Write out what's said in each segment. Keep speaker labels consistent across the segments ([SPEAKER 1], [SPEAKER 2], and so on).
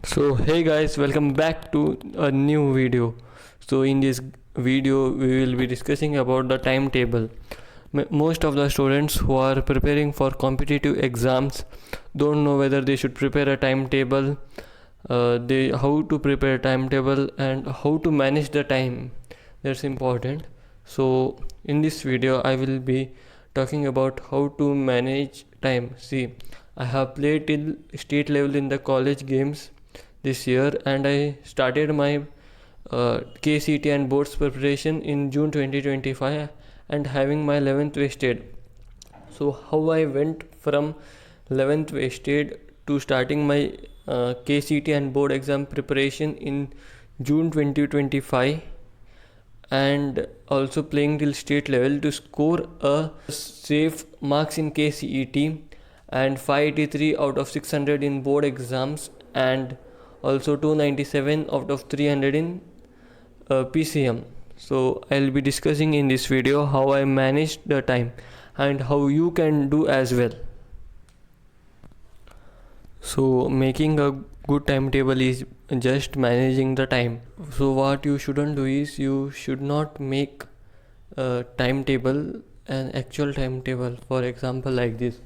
[SPEAKER 1] So hey guys, welcome back to a new video. So in this video we will be discussing about the timetable. Most of the students who are preparing for competitive exams don't know whether they should prepare a timetable, they how to prepare a timetable and how to manage the time. That's important. So in this video I will be talking about how to manage time. See, I have played till state level in the college games this year, and I started my Kcet and boards preparation in June 2025 and having my 11th wasted. So how I went from 11th wasted to starting my Kcet and board exam preparation in June 2025 and also playing till state level to score a safe marks in Kcet and 583 out of 600 in board exams and also 297 out of 300 in PCM. So I'll be discussing in this video how I managed the time and how you can do as well. So making a good timetable is just managing the time. So what you shouldn't do is you should not make a timetable, an actual timetable. For example, like this.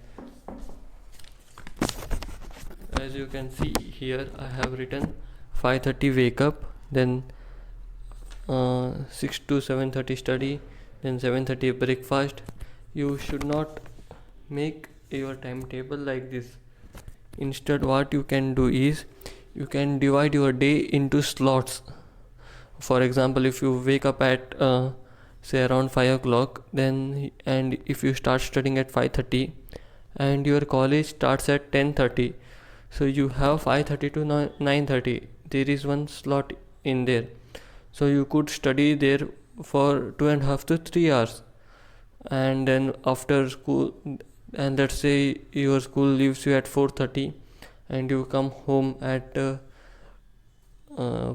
[SPEAKER 1] As you can see here, I have written 5:30 wake up, then 6 to 7:30 study, then 7:30 breakfast. You should not make your timetable like this. Instead, what you can do is you can divide your day into slots. For example, if you wake up at say around 5 o'clock, then and if you start studying at 5:30 and your college starts at 10:30, so you have 5:30 to 9:30. There is one slot in there, so you could study there for 2.5 to 3 hours, and then after school, and let's say your school leaves you at 4:30 and you come home at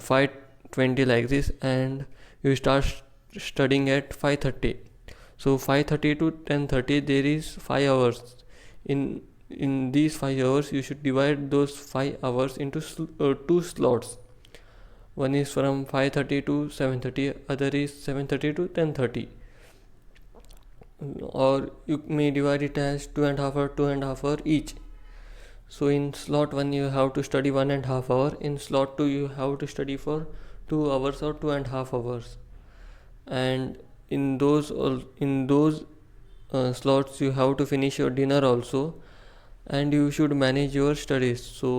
[SPEAKER 1] 5:20 like this, and you start studying at 5:30. So 5:30 to 10:30 there is 5 hours. In these 5 hours you should divide those 5 hours into two slots. One is from 5:30 to 7:30, other is 7:30 to 10:30, or you may divide it as 2.5 hour each. So in slot 1 you have to study 1.5 hour, in slot 2 you have to study for 2 hours or 2.5 hours, and in those slots you have to finish your dinner also, and you should manage your studies. So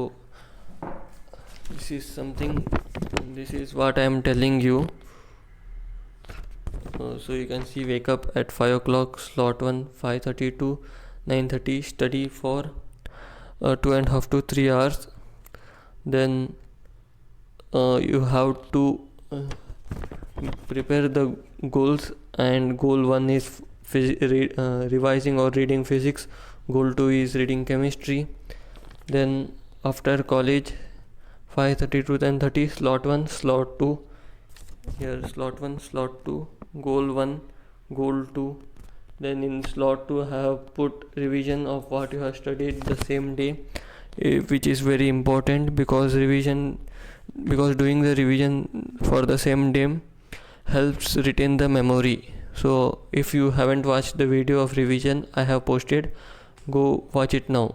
[SPEAKER 1] this is what I am telling you. So you can see, wake up at 5 o'clock, slot 1, 5:30 to 9:30, study for 2.5 to 3 hours. Then you have to prepare the goals, and goal 1 is revising or reading physics, goal 2 is reading chemistry. Then after college, 5:30 to 10:30, slot 1, slot 2, here slot 1, slot 2, goal 1, goal 2. Then in slot 2 I have put revision of what you have studied the same day, which is very important because doing the revision for the same day helps retain the memory. So if you haven't watched the video of revision I have posted, go watch it now.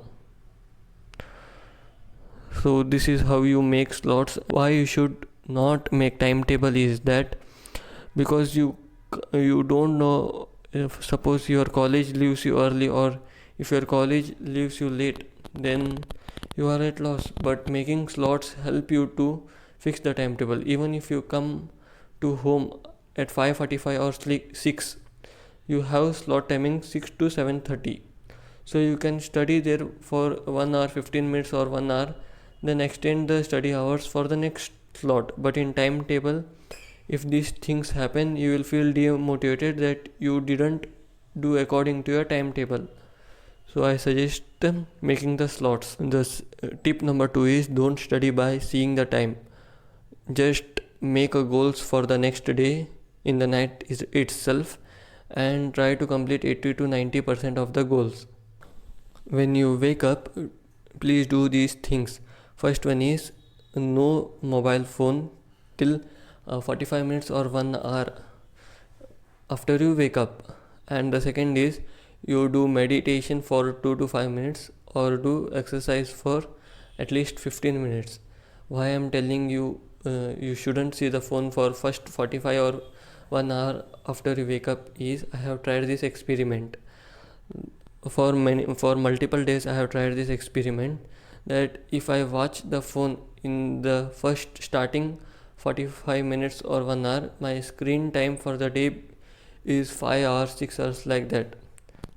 [SPEAKER 1] So this is how you make slots. Why you should not make timetable is that because you don't know, if suppose your college leaves you early, or if your college leaves you late, then you are at loss. But making slots help you to fix the timetable. Even if you come to home at 5:45 or 6, you have slot timing 6 to 7:30, so you can study there for 1 hour 15 minutes or 1 hour, then extend the study hours for the next slot. But in timetable, if these things happen, you will feel demotivated that you didn't do according to your timetable. So I suggest making the slots. Tip number 2 is don't study by seeing the time. Just make a goals for the next day in the night itself and try to complete 80 to 90% of the goals. When you wake up, please do these things. First one is no mobile phone till 45 minutes or 1 hour after you wake up. And the second is you do meditation for 2 to 5 minutes or do exercise for at least 15 minutes. Why I'm telling you you shouldn't see the phone for first 45 or 1 hour after you wake up is I have tried this experiment for multiple days. I have tried this experiment that if I watch the phone in the first starting 45 minutes or 1 hour, my screen time for the day is 5 hours 6 hours, like that.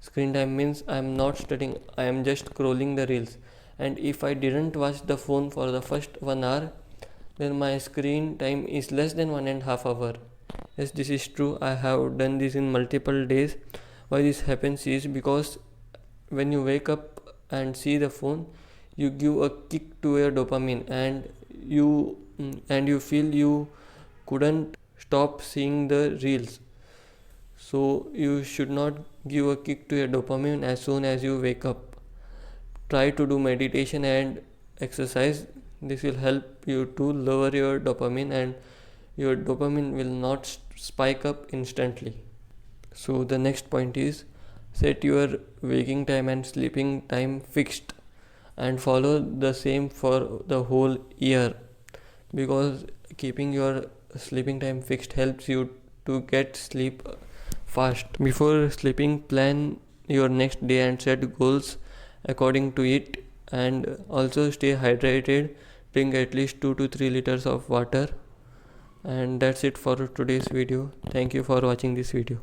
[SPEAKER 1] Screen time means I am not studying, I am just scrolling the reels. And if I didn't watch the phone for the first 1 hour, then my screen time is less than 1.5 hour. Yes, this is true. I have done this in multiple days. Why this happens is because when you wake up and see the phone, you give a kick to your dopamine, and you feel you couldn't stop seeing the reels. So you should not give a kick to your dopamine as soon as you wake up. Try to do meditation and exercise. This will help you to lower your dopamine, and your dopamine will not spike up instantly. So the next point is set your waking time and sleeping time fixed and follow the same for the whole year, because keeping your sleeping time fixed helps you to get sleep fast. Before sleeping, plan your next day and set goals according to it, and also stay hydrated. Drink at least 2 to 3 liters of water. And that's it for today's video. Thank you for watching this video.